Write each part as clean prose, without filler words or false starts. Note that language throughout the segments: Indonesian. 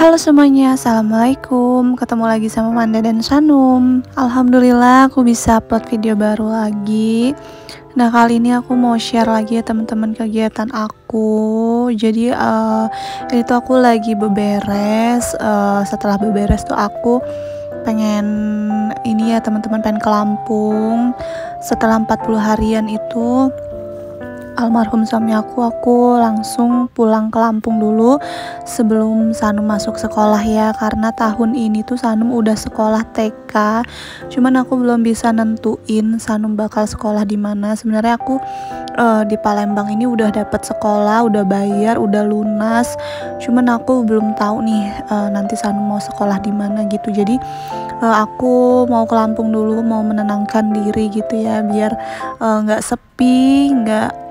Halo semuanya, assalamualaikum. Ketemu lagi sama Manda dan Sanum. Alhamdulillah aku bisa upload video baru lagi. Nah, kali ini aku mau share lagi ya teman-teman kegiatan aku. Jadi ini tuh aku lagi beberes. Setelah beberes tuh aku pengen ini ya teman-teman, pengen ke Lampung. Setelah 40 harian itu almarhum suami aku langsung pulang ke Lampung dulu sebelum Sanum masuk sekolah ya, karena tahun ini tuh Sanum udah sekolah TK. Cuman aku belum bisa nentuin Sanum bakal sekolah di mana. Sebenarnya aku di Palembang ini udah dapet sekolah, udah bayar, udah lunas. Cuman aku belum tahu nih nanti Sanum mau sekolah di mana gitu. Jadi aku mau ke Lampung dulu, mau menenangkan diri gitu ya, biar nggak sepi, nggak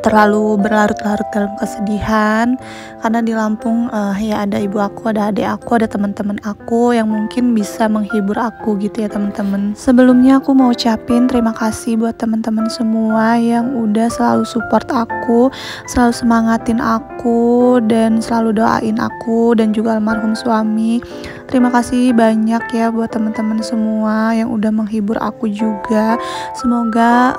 terlalu berlarut-larut dalam kesedihan. Karena di Lampung ya ada ibu aku, ada adik aku, ada teman-teman aku yang mungkin bisa menghibur aku gitu ya teman-teman. Sebelumnya aku mau ucapin terima kasih buat teman-teman semua yang udah selalu support aku, selalu semangatin aku, dan selalu doain aku dan juga almarhum suami. Terima kasih banyak ya buat teman-teman semua yang udah menghibur aku juga. Semoga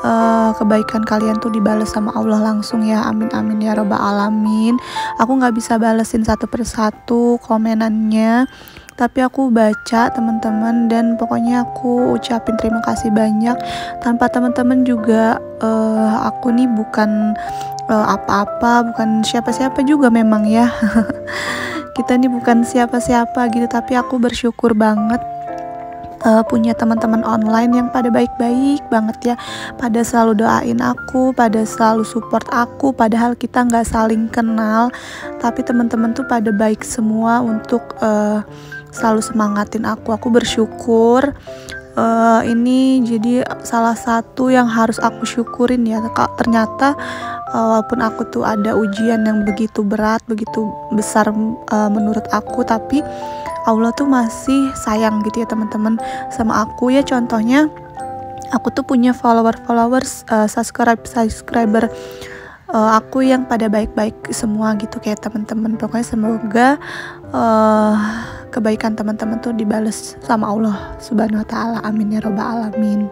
kebaikan kalian tuh dibalas sama Allah langsung ya, amin amin ya robbal alamin. Aku nggak bisa balesin satu persatu komenannya, tapi aku baca teman-teman, dan pokoknya aku ucapin terima kasih banyak. Tanpa teman-teman juga aku nih bukan apa-apa, bukan siapa-siapa juga memang ya. Kita nih bukan siapa-siapa gitu, tapi aku bersyukur banget punya teman-teman online yang pada baik-baik banget ya, pada selalu doain aku, pada selalu support aku, padahal kita nggak saling kenal, tapi teman-teman tuh pada baik semua untuk selalu semangatin aku. Aku bersyukur. Ini jadi salah satu yang harus aku syukurin ya. Ternyata walaupun aku tuh ada ujian yang begitu berat, begitu besar menurut aku, tapi Allah tuh masih sayang gitu ya teman-teman sama aku ya. Contohnya aku tuh punya followers, subscriber aku yang pada baik-baik semua gitu kayak teman-teman. Pokoknya semoga kebaikan teman-teman tuh dibales sama Allah Subhanahu wa taala. Amin ya robbal alamin.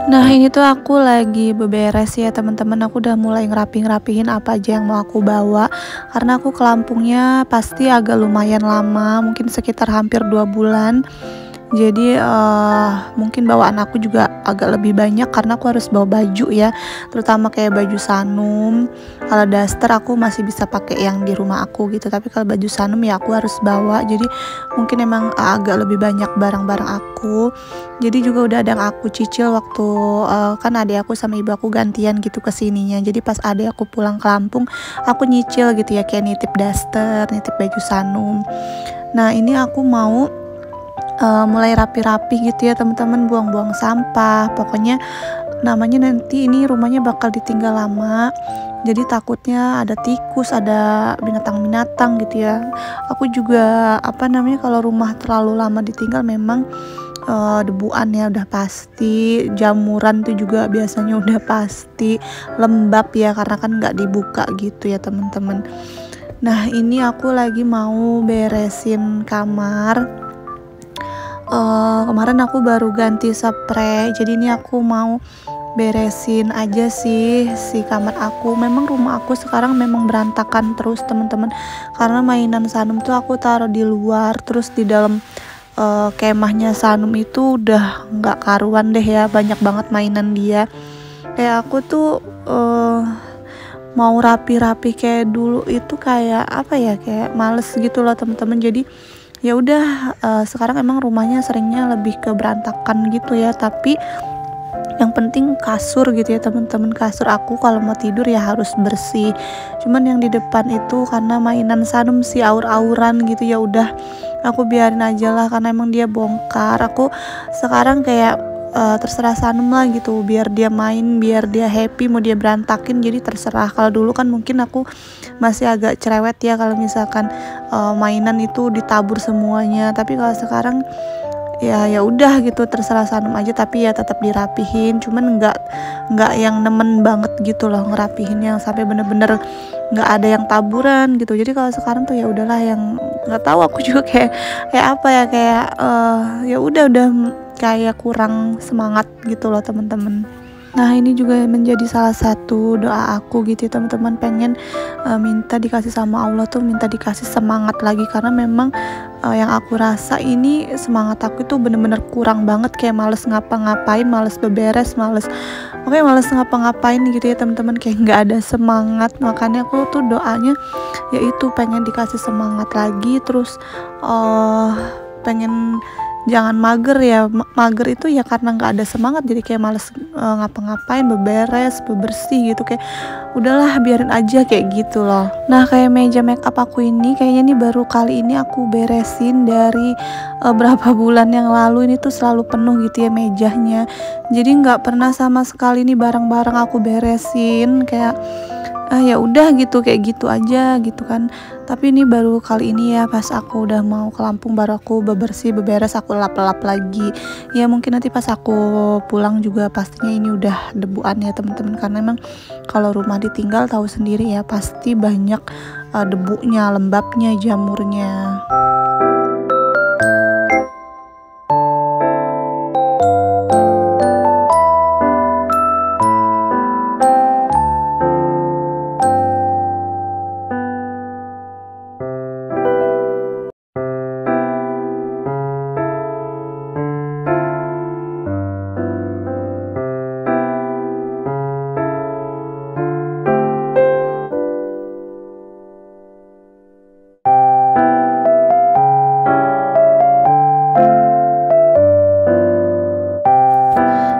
Nah, ini tuh aku lagi beberes ya teman-teman. Aku udah mulai ngerapihin apa aja yang mau aku bawa, karena aku ke Lampungnya pasti agak lumayan lama, mungkin sekitar hampir 2 bulan. Jadi mungkin bawaan aku juga agak lebih banyak karena aku harus bawa baju ya, terutama kayak baju Sanum. Kalau daster aku masih bisa pakai yang di rumah aku gitu, tapi kalau baju Sanum ya aku harus bawa. Jadi mungkin emang agak lebih banyak barang-barang aku. Jadi juga udah ada yang aku cicil waktu kan adik aku sama ibu aku gantian gitu kesininya. Jadi pas adik aku pulang ke Lampung, aku nyicil gitu ya, kayak nitip daster, nitip baju Sanum. Nah, ini aku mau mulai rapi-rapi gitu ya teman-teman, buang-buang sampah. Pokoknya namanya nanti ini rumahnya bakal ditinggal lama, jadi takutnya ada tikus, ada binatang-binatang gitu ya. Aku juga kalau rumah terlalu lama ditinggal memang debuan ya udah pasti, jamuran tuh juga biasanya udah pasti lembab ya karena kan nggak dibuka gitu ya teman-teman. Nah ini aku lagi mau beresin kamar. Kemarin aku baru ganti spray, jadi ini aku mau beresin aja sih si kamar aku. Memang rumah aku sekarang memang berantakan terus teman-teman, karena mainan Sanum tuh aku taruh di luar, terus di dalam kemahnya Sanum itu udah nggak karuan deh ya, banyak banget mainan dia. Kayak aku tuh mau rapi-rapi kayak dulu itu kayak apa ya, kayak males gitu loh teman-teman. Jadi ya udah, sekarang emang rumahnya seringnya lebih ke berantakan gitu ya, tapi yang penting kasur gitu ya teman-teman. Kasur aku kalau mau tidur ya harus bersih. Cuman yang di depan itu karena mainan Sanum sih aur-auran gitu, ya udah aku biarin aja lah karena emang dia bongkar. Aku sekarang kayak terserah Sanum lah gitu, biar dia main, biar dia happy, mau dia berantakin jadi terserah. Kalau dulu kan mungkin aku masih agak cerewet ya kalau misalkan mainan itu ditabur semuanya, tapi kalau sekarang ya udah gitu, terserah Sanum aja, tapi ya tetap dirapihin. Cuman nggak yang nemen banget gitu loh ngerapihin yang sampai bener-bener nggak ada yang taburan gitu. Jadi kalau sekarang tuh ya udahlah, yang nggak tahu aku juga kayak apa ya, kayak ya udah kayak kurang semangat gitu loh teman-teman. Nah ini juga menjadi salah satu doa aku gitu ya teman-teman, pengen minta dikasih sama Allah tuh, minta dikasih semangat lagi, karena memang yang aku rasa ini semangat aku itu bener-bener kurang banget, kayak males ngapa-ngapain, males beberes, males ngapa-ngapain gitu ya teman-teman, kayak nggak ada semangat. Makanya aku tuh doanya yaitu pengen dikasih semangat lagi, terus pengen jangan mager ya. Mager itu ya karena nggak ada semangat, jadi kayak males ngapa-ngapain, beberes, bebersih gitu, kayak udahlah biarin aja kayak gitu loh. Nah kayak meja make up aku ini kayaknya nih baru kali ini aku beresin, dari berapa bulan yang lalu ini tuh selalu penuh gitu ya mejanya, jadi nggak pernah sama sekali nih barang-barang aku beresin, kayak ya udah gitu, kayak gitu aja gitu kan. Tapi ini baru kali ini ya, pas aku udah mau ke Lampung baru aku beberes, aku lap-lap lagi. Ya mungkin nanti pas aku pulang juga pastinya ini udah debuan ya teman-teman, karena emang kalau rumah ditinggal tahu sendiri ya, pasti banyak debunya, lembabnya, jamurnya.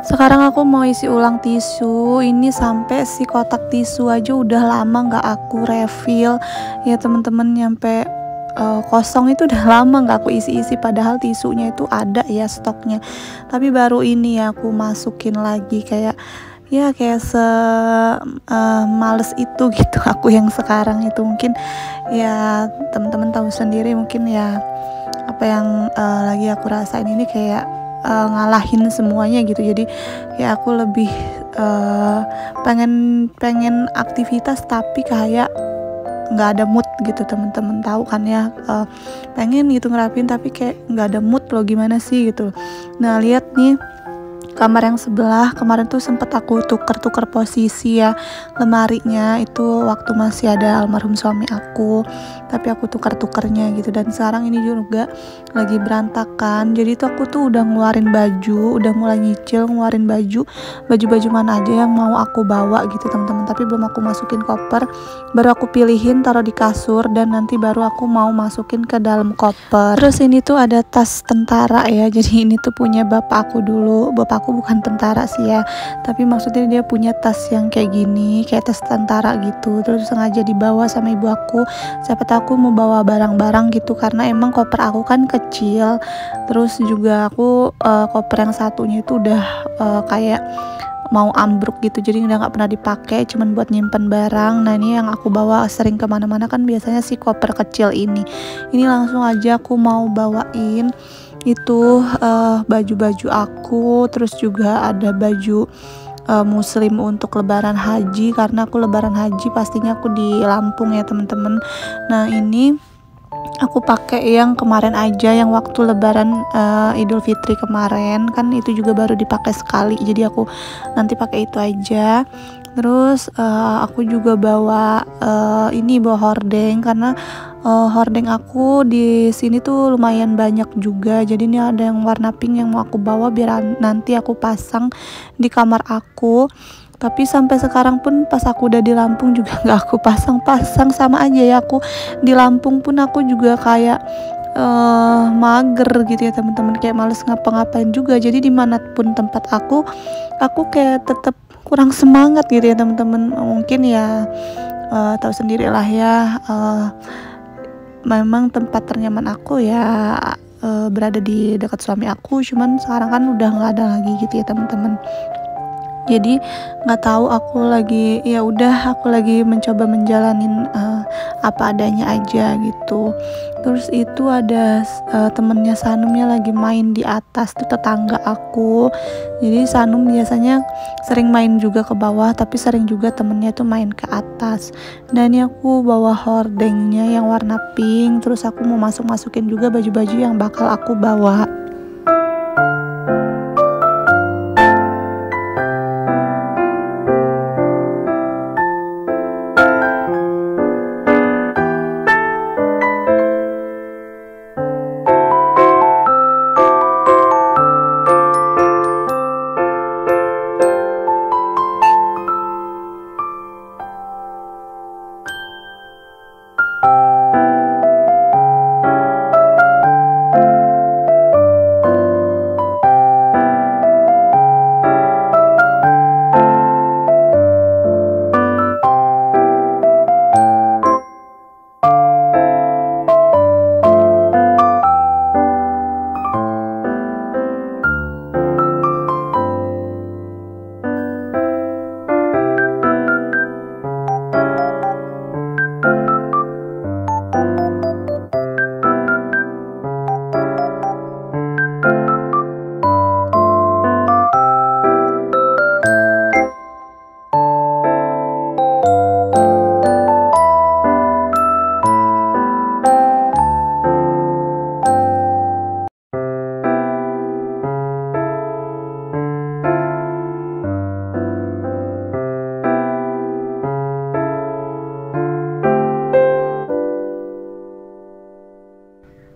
Sekarang aku mau isi ulang tisu. Ini sampai si kotak tisu aja udah lama nggak aku refill ya teman-teman, nyampe kosong itu udah lama nggak aku isi-isi, padahal tisunya itu ada ya stoknya. Tapi baru ini ya aku masukin lagi, kayak ya kayak males itu gitu aku yang sekarang itu. Mungkin ya teman-teman tahu sendiri mungkin ya, apa yang lagi aku rasain ini kayak ngalahin semuanya gitu. Jadi ya aku lebih pengen aktivitas tapi kayak nggak ada mood gitu. Temen-temen tahu kan ya, pengen gitu ngerapin tapi kayak nggak ada mood loh, gimana sih gitu. Nah lihat nih, kamar yang sebelah kemarin tuh sempet aku tuker posisi ya lemarinya, itu waktu masih ada almarhum suami aku, tapi aku tukernya gitu. Dan sekarang ini juga lagi berantakan, jadi tuh aku tuh udah ngeluarin baju, udah mulai nyicil ngeluarin baju mana aja yang mau aku bawa gitu teman-teman, tapi belum aku masukin koper. Baru aku pilihin taruh di kasur, dan nanti baru aku mau masukin ke dalam koper. Terus ini tuh ada tas tentara ya, jadi ini tuh punya bapak aku dulu. Bapak aku bukan tentara sih ya, tapi maksudnya dia punya tas yang kayak gini, kayak tas tentara gitu. Terus sengaja dibawa sama ibu aku, siapa tahu aku mau bawa barang-barang gitu, karena emang koper aku kan kecil. Terus juga aku koper yang satunya itu udah kayak mau ambruk gitu, jadi udah nggak pernah dipakai, cuman buat nyimpen barang. Nah ini yang aku bawa sering kemana-mana kan biasanya si koper kecil ini langsung aja aku mau bawain itu baju-baju aku, terus juga ada baju muslim untuk lebaran haji, karena aku lebaran haji pastinya aku di Lampung ya teman-teman. Nah ini aku pakai yang kemarin aja, yang waktu lebaran Idul Fitri kemarin, kan itu juga baru dipakai sekali, jadi aku nanti pakai itu aja. Terus aku juga bawa bawa hordeng, karena hordeng aku di sini tuh lumayan banyak juga. Jadi ini ada yang warna pink yang mau aku bawa biar nanti aku pasang di kamar aku. Tapi sampai sekarang pun pas aku udah di Lampung juga nggak aku pasang-pasang, sama aja ya, aku di Lampung pun aku juga kayak mager gitu ya teman-teman, kayak males ngapa-ngapain juga. Jadi dimanapun tempat aku kayak tetap kurang semangat gitu ya teman-teman. Mungkin ya tahu sendirilah ya, memang tempat ternyaman aku ya berada di dekat suami aku, cuman sekarang kan udah nggak ada lagi gitu ya teman-teman. Jadi nggak tahu, aku lagi mencoba menjalanin apa adanya aja gitu. Terus itu ada temennya Sanumnya lagi main di atas tuh, tetangga aku. Jadi Sanum biasanya sering main juga ke bawah, tapi sering juga temennya tuh main ke atas. Dan ini aku bawa hordengnya yang warna pink, terus aku mau masukin juga baju-baju yang bakal aku bawa.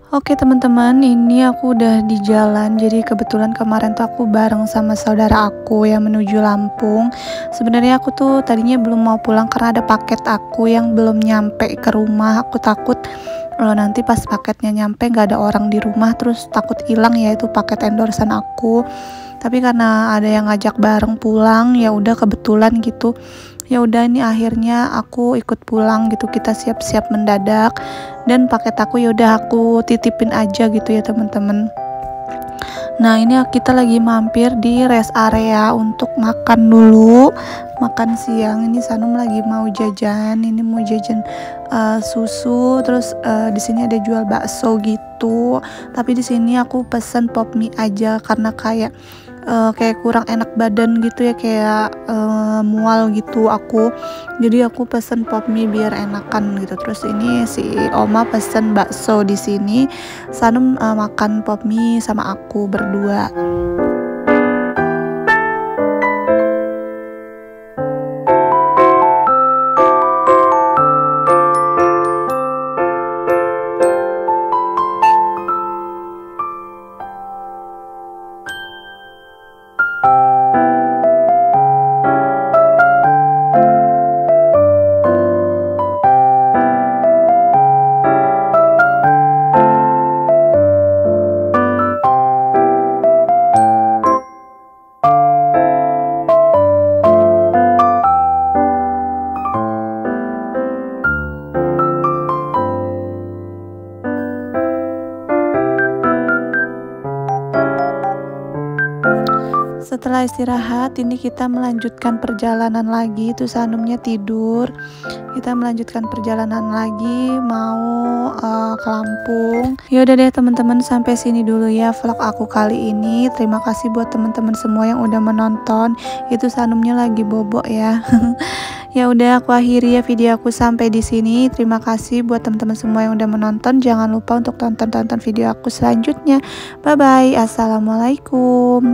Oke teman-teman, ini aku udah di jalan. Jadi kebetulan kemarin tuh aku bareng sama saudara aku yang menuju Lampung. Sebenarnya aku tuh tadinya belum mau pulang karena ada paket aku yang belum nyampe ke rumah. Aku takut nanti pas paketnya nyampe nggak ada orang di rumah, terus takut hilang ya itu paket endorsean aku. Tapi karena ada yang ngajak bareng pulang, ya udah kebetulan gitu. Ya udah, ini akhirnya aku ikut pulang gitu, kita siap-siap mendadak, dan paket aku ya udah aku titipin aja gitu ya teman-teman. Nah ini kita lagi mampir di rest area untuk makan dulu, makan siang. Ini Sanum lagi mau jajan, ini mau jajan susu, terus di sini ada jual bakso gitu. Tapi di sini aku pesen pop mie aja karena kayak kurang enak badan gitu ya, kayak mual gitu aku. Jadi aku pesen pop mie biar enakan gitu. Terus ini si Oma pesen bakso di sini. Sanum makan pop mie sama aku berdua. Setelah istirahat, ini kita melanjutkan perjalanan lagi. Itu Sanumnya tidur. Kita melanjutkan perjalanan lagi, mau ke Lampung. Yaudah deh teman-teman, sampai sini dulu ya vlog aku kali ini. Terima kasih buat teman-teman semua yang udah menonton. Itu Sanumnya lagi bobok ya. Ya udah, aku akhiri ya video aku sampai di sini. Terima kasih buat teman-teman semua yang udah menonton. Jangan lupa untuk tonton video aku selanjutnya. Bye bye. Assalamualaikum.